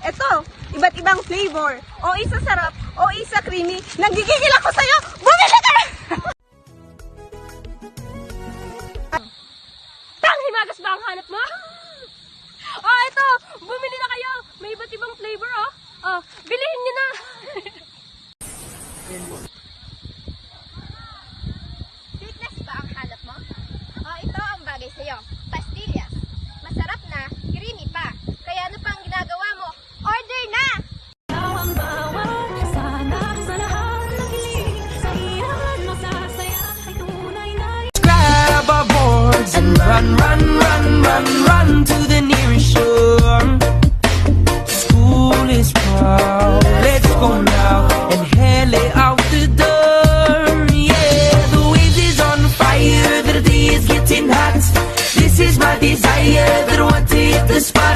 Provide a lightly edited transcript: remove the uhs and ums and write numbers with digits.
Ito, iba't ibang flavor. O isa sarap, o isa creamy. Nagigigil ako sa'yo! Bumili ka na! Tanghimagas ba ang hanap mo? Oh, ito! Bumili na kayo! May iba't ibang flavor, oh! Oh, bilihin nyo na! Sweetness ba ang hanap mo? O ito ang bagay sa'yo. Pastillas. Masarap na, creamy pa. Kaya ano pang ginagawa mo? Order na! Grab our boards and run to the nearest shore. School is proud, let's go now and hail it out the door. Yeah, the waves is on fire, the day is getting hot. This is my desire, that I want to hit the spot.